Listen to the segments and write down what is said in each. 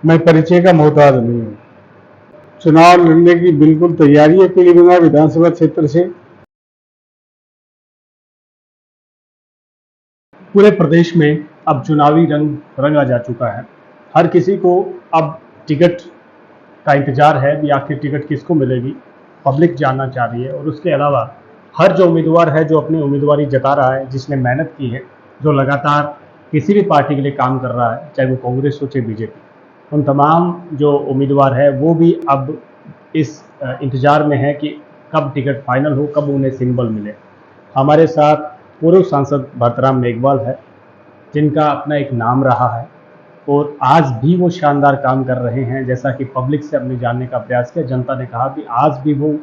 मैं परिचय का मोहताज नहीं हूँ। चुनाव लड़ने की बिल्कुल तैयारी है पीलीभीत विधानसभा क्षेत्र से। पूरे प्रदेश में अब चुनावी रंग रंगा जा चुका है। हर किसी को अब टिकट का इंतजार है कि आखिर टिकट किसको मिलेगी, पब्लिक जानना चाह रही है। और उसके अलावा हर जो उम्मीदवार है जो अपनी उम्मीदवारी जता रहा है, जिसने मेहनत की है, जो लगातार किसी भी पार्टी के लिए काम कर रहा है, चाहे वो कांग्रेस हो चाहे बीजेपी, उन तमाम जो उम्मीदवार है वो भी अब इस इंतजार में है कि कब टिकट फाइनल हो, कब उन्हें सिंबल मिले। हमारे साथ पूर्व सांसद भरतराम मेघवाल है, जिनका अपना एक नाम रहा है और आज भी वो शानदार काम कर रहे हैं। जैसा कि पब्लिक से अपने जानने का प्रयास किया, जनता ने कहा कि आज भी वो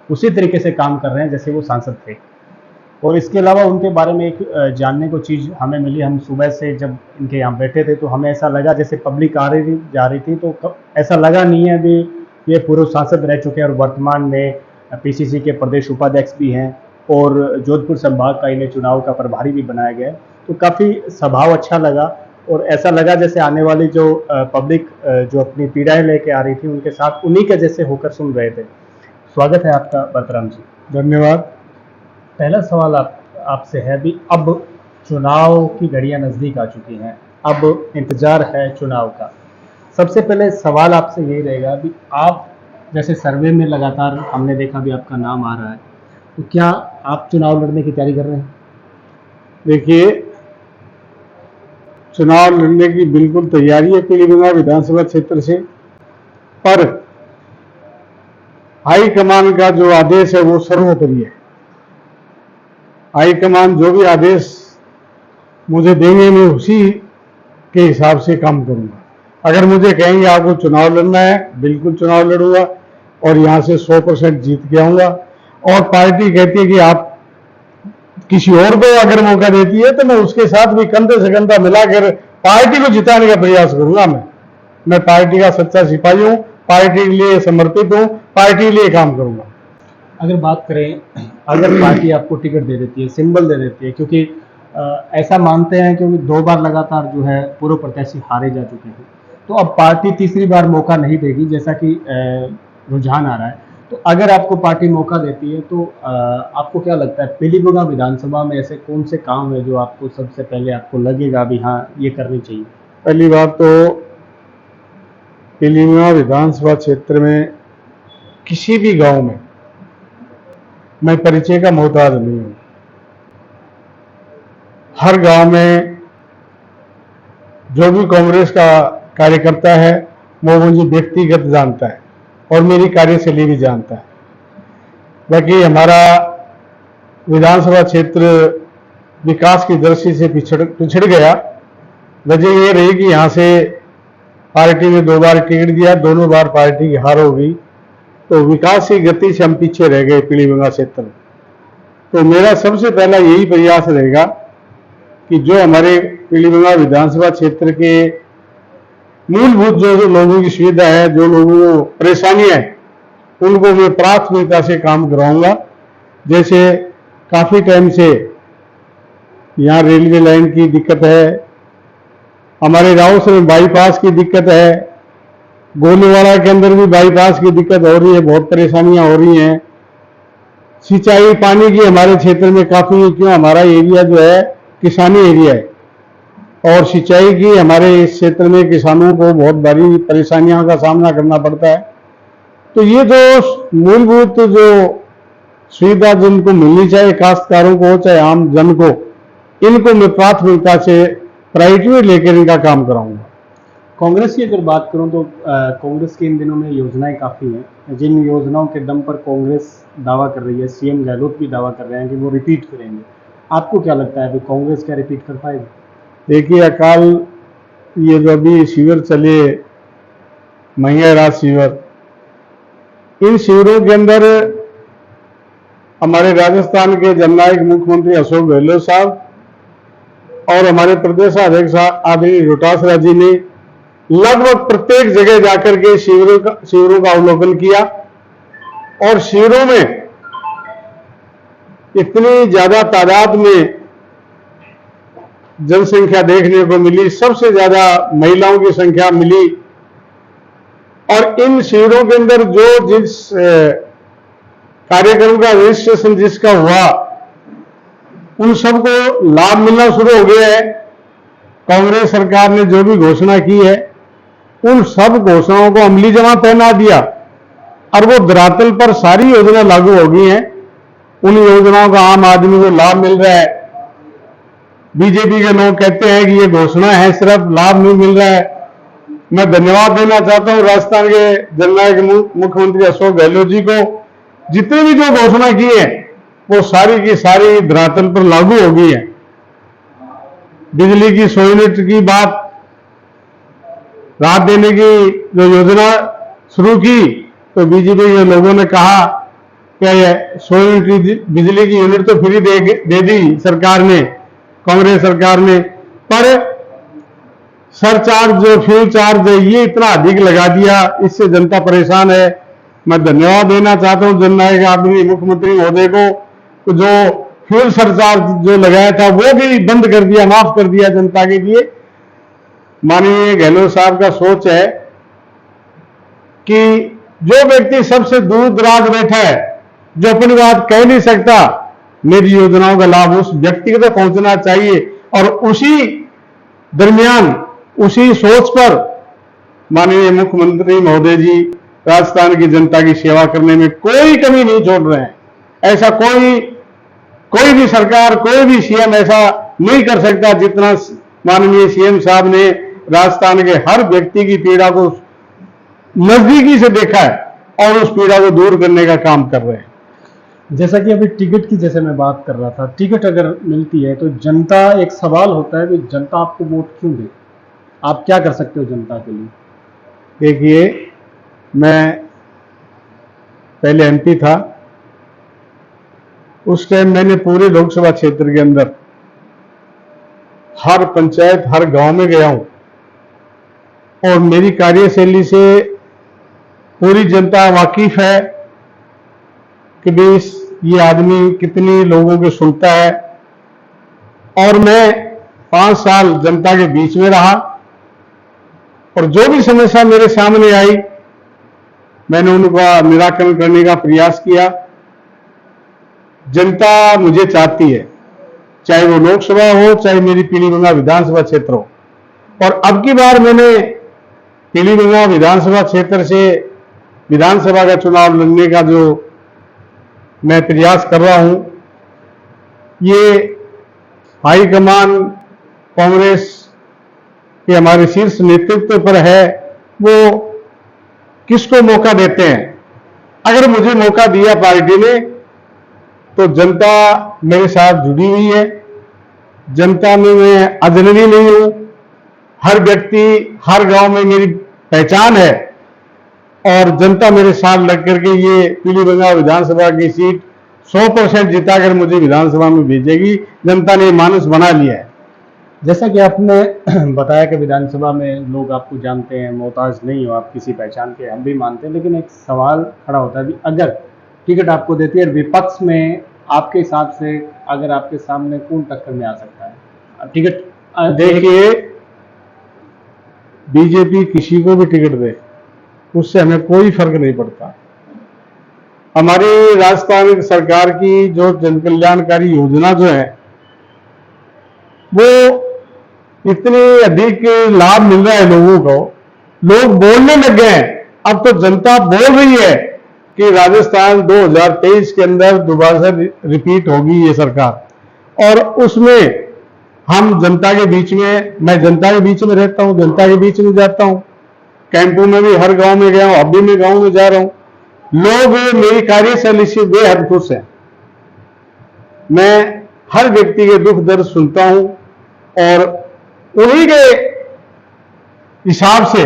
उसी तरीके से काम कर रहे हैं जैसे वो सांसद थे। और इसके अलावा उनके बारे में एक जानने को चीज़ हमें मिली। हम सुबह से जब इनके यहाँ बैठे थे तो हमें ऐसा लगा जैसे पब्लिक आ रही जा रही थी, तो ऐसा लगा नहीं है भी ये पूर्व सांसद रह चुके हैं और वर्तमान में पीसीसी के प्रदेश उपाध्यक्ष भी हैं और जोधपुर संभाग का इन्हें चुनाव का प्रभारी भी बनाया गया है। तो काफ़ी स्वभाव अच्छा लगा और ऐसा लगा जैसे आने वाली जो पब्लिक जो अपनी पीड़ाएं लेके आ रही थी उनके साथ उन्हीं के जैसे होकर सुन रहे थे। स्वागत है आपका बलराम जी। धन्यवाद। पहला सवाल आपसे है भी, अब चुनाव की घड़ियां नज़दीक आ चुकी हैं, अब इंतज़ार है चुनाव का। सबसे पहले सवाल आपसे यही रहेगा भी, आप जैसे सर्वे में लगातार हमने देखा भी आपका नाम आ रहा है, तो क्या आप चुनाव लड़ने की तैयारी कर रहे हैं? देखिए, चुनाव लड़ने की बिल्कुल तैयारी है पीलीभीत विधानसभा क्षेत्र से, पर हाईकमान का जो आदेश है वो सर्वोपरि है। हाईकमान जो भी आदेश मुझे देंगे मैं उसी के हिसाब से काम करूंगा। अगर मुझे कहेंगे आपको चुनाव लड़ना है, बिल्कुल चुनाव लड़ूंगा और यहां से 100% जीत के आऊंगा। और पार्टी कहती है कि आप किसी और को अगर मौका देती है तो मैं उसके साथ भी कंधे से कंधा मिलाकर पार्टी को जिताने का प्रयास करूंगा। मैं पार्टी का सच्चा सिपाही हूं, पार्टी के लिए समर्पित हूं, पार्टी के लिए काम करूंगा। अगर बात करें, अगर पार्टी आपको टिकट दे देती है, सिंबल दे देती है, क्योंकि ऐसा मानते हैं क्योंकि 2 बार लगातार जो है पूर्व प्रत्याशी हारे जा चुके हैं, तो अब पार्टी तीसरी बार मौका नहीं देगी, जैसा कि रुझान आ रहा है। तो अगर आपको पार्टी मौका देती है तो आपको क्या लगता है पीलीभीत विधानसभा में ऐसे कौन से काम है जो आपको सबसे पहले आपको लगेगा भी हाँ ये करनी चाहिए? पहली बात तो पीलीभीत विधानसभा क्षेत्र में किसी भी गांव में मैं परिचय का मोहताज नहीं हूं। हर गांव में जो भी कांग्रेस का कार्यकर्ता है वो मुझे व्यक्तिगत जानता है और मेरी कार्यशैली भी जानता है। बाकी हमारा विधानसभा क्षेत्र विकास की दृष्टि से पिछड़ गया। वजह ये रही कि यहां से पार्टी ने 2 बार टिकट दिया, दोनों बार पार्टी की हार हो गई, तो विकास की गति से हम पीछे रह गए पीलीभीत क्षेत्र में। तो मेरा सबसे पहला यही प्रयास रहेगा कि जो हमारे पीलीभीत विधानसभा क्षेत्र के मूलभूत जो लोगों की सुविधा है, जो लोगों को परेशानियां है, उनको मैं प्राथमिकता से काम कराऊंगा। जैसे काफी टाइम से यहाँ रेलवे लाइन की दिक्कत है, हमारे राउस में बाईपास की दिक्कत है, गोलीवाड़ा के अंदर भी बाईपास की दिक्कत हो रही है, बहुत परेशानियां हो रही हैं। सिंचाई पानी की हमारे क्षेत्र में काफी, क्यों हमारा एरिया जो है किसानी एरिया है और सिंचाई की हमारे इस क्षेत्र में किसानों को बहुत बड़ी परेशानियों का सामना करना पड़ता है। तो ये जो मूलभूत जो सुविधा जिनको मिलनी चाहिए, काश्तकारों को चाहे आम जन को, इनको मैं प्राथमिकता से प्रायोरिटी लेकर इनका काम कराऊंगा। कांग्रेस की अगर बात करूं तो कांग्रेस की इन दिनों में योजनाएं काफ़ी हैं, जिन योजनाओं के दम पर कांग्रेस दावा कर रही है, सीएम गहलोत भी दावा कर रहे हैं कि वो रिपीट करेंगे। आपको क्या लगता है कि कांग्रेस क्या रिपीट कर पाएगी? देखिए, अकाल ये जो अभी शिविर चले, महंगा राज शिविर, इन शिविरों के अंदर हमारे राजस्थान के जननायक मुख्यमंत्री अशोक गहलोत साहब और हमारे प्रदेश अध्यक्ष आदरणीय डोटासरा जी ने लगभग प्रत्येक जगह जाकर के शिविरों का अवलोकन किया और शिविरों में इतनी ज्यादा तादाद में जनसंख्या देखने को मिली, सबसे ज्यादा महिलाओं की संख्या मिली और इन शिविरों के अंदर जो जिस कार्यक्रम का रजिस्ट्रेशन जिसका हुआ उन सबको लाभ मिलना शुरू हो गया है। कांग्रेस सरकार ने जो भी घोषणा की है उन सब घोषणाओं को अमली जमा पहना दिया और वो धरातल पर सारी योजना लागू हो गई हैं। उन योजनाओं का आम आदमी को लाभ मिल रहा है। बीजेपी के लोग कहते हैं कि ये घोषणा है, सिर्फ लाभ नहीं मिल रहा है। मैं धन्यवाद देना चाहता हूं राजस्थान के जननायक मुख्यमंत्री अशोक गहलोत जी को। जितने भी जो घोषणा की है वो सारी की सारी धरातल पर लागू हो गई है। बिजली की 100 यूनिट की बात, राहत देने की जो योजना शुरू की तो बीजेपी के लोगों ने कहा कि 100 यूनिट बिजली की यूनिट तो फ्री दे दी सरकार ने, कांग्रेस सरकार ने, पर सरचार्ज जो फ्यूल चार्ज है ये इतना अधिक लगा दिया, इससे जनता परेशान है। मैं धन्यवाद देना चाहता हूं जननायक आदमी मुख्यमंत्री महोदय को, जो फ्यूल सरचार्ज जो लगाया था वो भी बंद कर दिया, माफ कर दिया जनता के लिए। माननीय गहलोत साहब का सोच है कि जो व्यक्ति सबसे दूर दराज बैठा है, जो अपनी बात कह नहीं सकता, मेरी योजनाओं का लाभ उस व्यक्ति को तो पहुंचना चाहिए। और उसी दरमियान उसी सोच पर माननीय मुख्यमंत्री महोदय जी राजस्थान की जनता की सेवा करने में कोई कमी नहीं छोड़ रहे हैं। ऐसा कोई भी सरकार, कोई भी सीएम ऐसा नहीं कर सकता जितना माननीय सीएम साहब ने राजस्थान के हर व्यक्ति की पीड़ा को नजदीकी से देखा है और उस पीड़ा को दूर करने का काम कर रहे हैं। जैसा कि अभी टिकट की जैसे मैं बात कर रहा था, टिकट अगर मिलती है तो जनता, एक सवाल होता है कि जनता आपको वोट क्यों दे, आप क्या कर सकते हो जनता के लिए? देखिए, मैं पहले एमपी था, उस टाइम मैंने पूरे लोकसभा क्षेत्र के अंदर हर पंचायत, हर गांव में गया हूं और मेरी कार्यशैली से पूरी जनता वाकिफ है कि भाई ये आदमी कितनी लोगों की सुनता है। और मैं 5 साल जनता के बीच में रहा और जो भी समस्या मेरे सामने आई मैंने उनका निराकरण करने का प्रयास किया। जनता मुझे चाहती है, चाहे वो लोकसभा हो, चाहे मेरी पीलीभीत विधानसभा क्षेत्र हो। और अब की बार मैंने पीलीभीत विधानसभा क्षेत्र से विधानसभा का चुनाव लड़ने का जो मैं प्रयास कर रहा हूं, ये हाईकमान कांग्रेस के हमारे शीर्ष नेतृत्व पर है, वो किसको मौका देते हैं। अगर मुझे मौका दिया पार्टी ने तो जनता मेरे साथ जुड़ी हुई है, जनता में मैं अजनबी नहीं हूं। हर व्यक्ति, हर गांव में मेरी पहचान है और जनता मेरे साथ लग करके ये पीलीभीत विधानसभा की सीट 100% जिताकर मुझे विधानसभा में भेजेगी। जनता ने मानस बना लिया है। जैसा कि आपने बताया कि विधानसभा में लोग आपको जानते हैं, मोहताज नहीं हो आप किसी पहचान के, हम भी मानते हैं, लेकिन एक सवाल खड़ा होता है कि अगर टिकट आपको देती है विपक्ष में, आपके हिसाब से अगर आपके सामने कौन टक्कर में आ सकता है टिकट? देखिए, बीजेपी किसी को भी टिकट दे उससे हमें कोई फर्क नहीं पड़ता। हमारी राजस्थान सरकार की जो जन कल्याणकारी योजना जो है वो इतने अधिक लाभ मिल रहा है लोगों को, लोग बोलने लग गए हैं। अब तो जनता बोल रही है कि राजस्थान 2023 के अंदर दोबारा से रिपीट होगी ये सरकार। और उसमें हम जनता के बीच में, मैं जनता के बीच में रहता हूं, जनता के बीच में जाता हूं, कैंपों में भी हर गांव में गया हूं, अभी मैं गांव में जा रहा हूं। लोग मेरी कार्यशैली से बेहद खुश हैं। मैं हर व्यक्ति के दुख दर्द सुनता हूं और उन्हीं के हिसाब से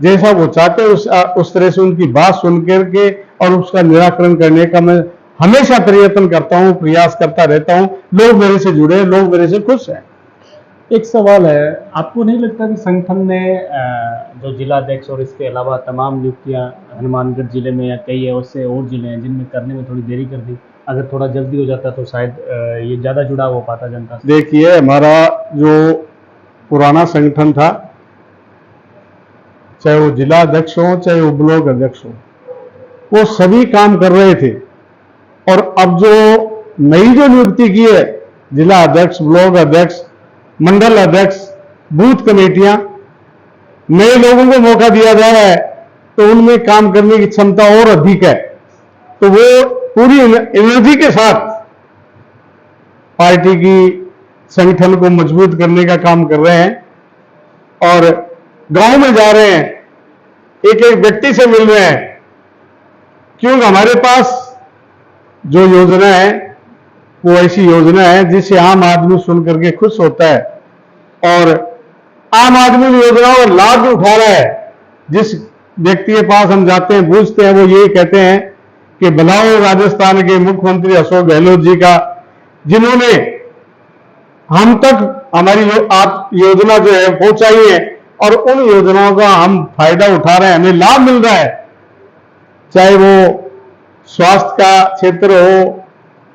जैसा वो चाहते हैं उस तरह से उनकी बात सुन करके और उसका निराकरण करने का मैं हमेशा प्रयत्न करता हूं, प्रयास करता रहता हूं। लोग मेरे से जुड़े, लोग मेरे से खुश हैं। एक सवाल है, आपको नहीं लगता कि संगठन ने जो जिलाध्यक्ष और इसके अलावा तमाम नियुक्तियां हनुमानगढ़ जिले में या कई है उससे और जिले हैं जिनमें करने में थोड़ी देरी कर दी? अगर थोड़ा जल्दी हो जाता तो शायद ये ज़्यादा जुड़ाव हो पाता जनता से। देखिए, हमारा जो पुराना संगठन था चाहे वो जिला अध्यक्ष हो, चाहे वो ब्लॉक अध्यक्ष हो, वो सभी काम कर रहे थे। और अब जो नई जो नियुक्ति की है, जिला अध्यक्ष, ब्लॉक अध्यक्ष, मंडल अध्यक्ष, बूथ कमेटियां, नए लोगों को मौका दिया जा रहा है, तो उनमें काम करने की क्षमता और अधिक है। तो वो पूरी एनर्जी के साथ पार्टी की संगठन को मजबूत करने का काम कर रहे हैं और गांव में जा रहे हैं, एक एक व्यक्ति से मिल रहे हैं, क्योंकि हमारे पास जो योजना है वो ऐसी योजना है जिसे आम आदमी सुन करके खुश होता है और आम आदमी की योजनाओं का लाभ भी उठा रहा है। जिस व्यक्ति के पास हम जाते हैं, पूछते हैं, वो ये कहते हैं कि बुलाओ राजस्थान के मुख्यमंत्री अशोक गहलोत जी का, जिन्होंने हम तक हमारी आप योजना जो है पहुंचाई है और उन योजनाओं का हम फायदा उठा रहे हैं, हमें लाभ मिल रहा है। चाहे वो स्वास्थ्य का क्षेत्र हो,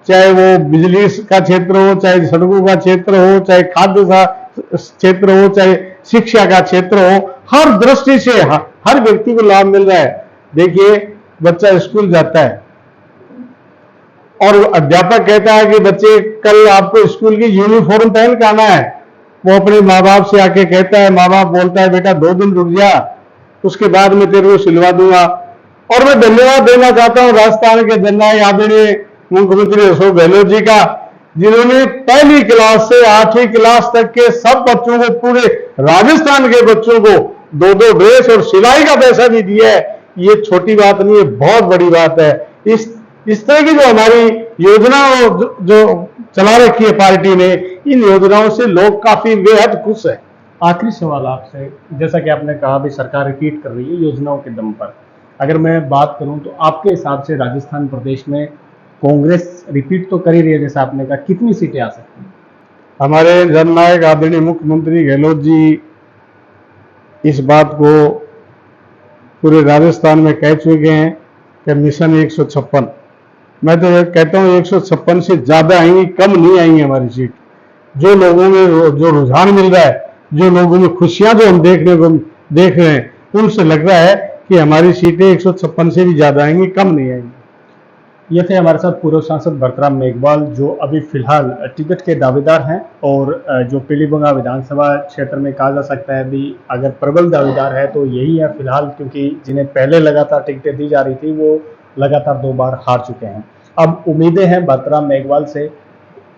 चाहे वो बिजली का क्षेत्र हो, चाहे सड़कों का क्षेत्र हो, चाहे खाद्य का क्षेत्र हो, चाहे शिक्षा का क्षेत्र हो, हर दृष्टि से हर व्यक्ति को लाभ मिल रहा है। देखिए, बच्चा स्कूल जाता है और अध्यापक कहता है कि बच्चे कल आपको स्कूल की यूनिफॉर्म पहन के आना है। वो अपने माँ बाप से आके कहता है, माँ बाप बोलता है बेटा 2 दिन रुक जा, उसके बाद मैं तेरे को सिलवा दूंगा। और मैं धन्यवाद देना चाहता हूं राजस्थान के जननायक आदरणीय मुख्यमंत्री अशोक गहलोत जी का, जिन्होंने पहली क्लास से 8वीं क्लास तक के सब बच्चों को, पूरे राजस्थान के बच्चों को 2-2 ड्रेस और सिलाई का पैसा भी दिया है। ये छोटी बात नहीं है, बहुत बड़ी बात है। इस तरह की जो हमारी योजना जो चला रखी है पार्टी ने, इन योजनाओं से लोग काफी बेहद खुश है। आखिरी सवाल आपसे, जैसा कि आपने कहा भी सरकार रिपीट कर रही है योजनाओं के दम पर, अगर मैं बात करूं तो आपके हिसाब से राजस्थान प्रदेश में कांग्रेस रिपीट तो कर ही रही है, जैसा आपने कहा, कितनी सीटें आ सकती हैं? हमारे जननायक आदरणीय मुख्यमंत्री गहलोत जी इस बात को पूरे राजस्थान में कह चुके हैं कि मिशन 156, मैं तो कहता हूं 156 से ज्यादा आएंगी, कम नहीं आएंगी हमारी सीट। जो लोगों में जो रुझान मिल रहा है, जो लोगों में खुशियां जो हम देख रहे हैं, उनसे लग रहा है कि हमारी सीटें 156 से भी ज्यादा आएंगी, कम नहीं आएंगी। ये थे हमारे साथ पूर्व सांसद बरतराम मेघवाल, जो अभी फिलहाल टिकट के दावेदार हैं और जो पीलीभंगा विधानसभा क्षेत्र में कहा जा सकता है अभी अगर प्रबल दावेदार है तो यही है फिलहाल, क्योंकि जिन्हें पहले लगातार टिकटें दी जा रही थी वो लगातार 2 बार हार चुके हैं। अब उम्मीदें हैं बरतराम मेघवाल से।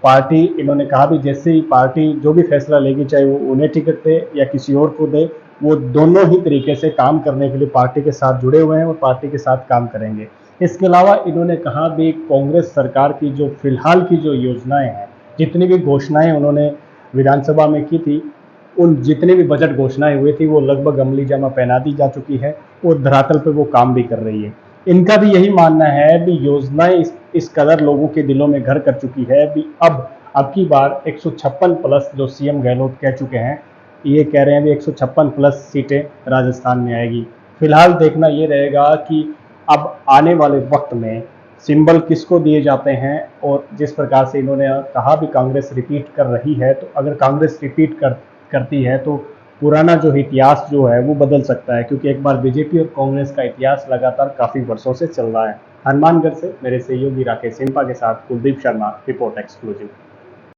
पार्टी, इन्होंने कहा भी जैसे ही पार्टी जो भी फैसला लेगी, चाहे वो उन्हें टिकट दे या किसी और को दे, वो दोनों ही तरीके से काम करने के लिए पार्टी के साथ जुड़े हुए हैं और पार्टी के साथ काम करेंगे। इसके अलावा इन्होंने कहा भी कांग्रेस सरकार की जो फिलहाल की जो योजनाएं हैं, जितनी भी घोषणाएं उन्होंने विधानसभा में की थी, उन जितने भी बजट घोषणाएं हुई थी वो लगभग अमली जामा पहना दी जा चुकी है और धरातल पे वो काम भी कर रही है। इनका भी यही मानना है भी योजनाएं इस कदर लोगों के दिलों में घर कर चुकी है भी अब की बार 156 प्लस जो सीएम गहलोत कह चुके हैं, ये कह रहे हैं भी 156 प्लस सीटें राजस्थान में आएगी। फिलहाल देखना ये रहेगा कि अब आने वाले वक्त में सिंबल किसको दिए जाते हैं और जिस प्रकार से इन्होंने कहा भी कांग्रेस रिपीट कर रही है, तो अगर कांग्रेस रिपीट करती है तो पुराना जो इतिहास जो है वो बदल सकता है, क्योंकि एक बार बीजेपी और कांग्रेस का इतिहास लगातार काफ़ी वर्षों से चल रहा है। हनुमानगढ़ से मेरे सहयोगी राकेश सिंपा के साथ कुलदीप शर्मा, रिपोर्ट एक्सक्लूसिव।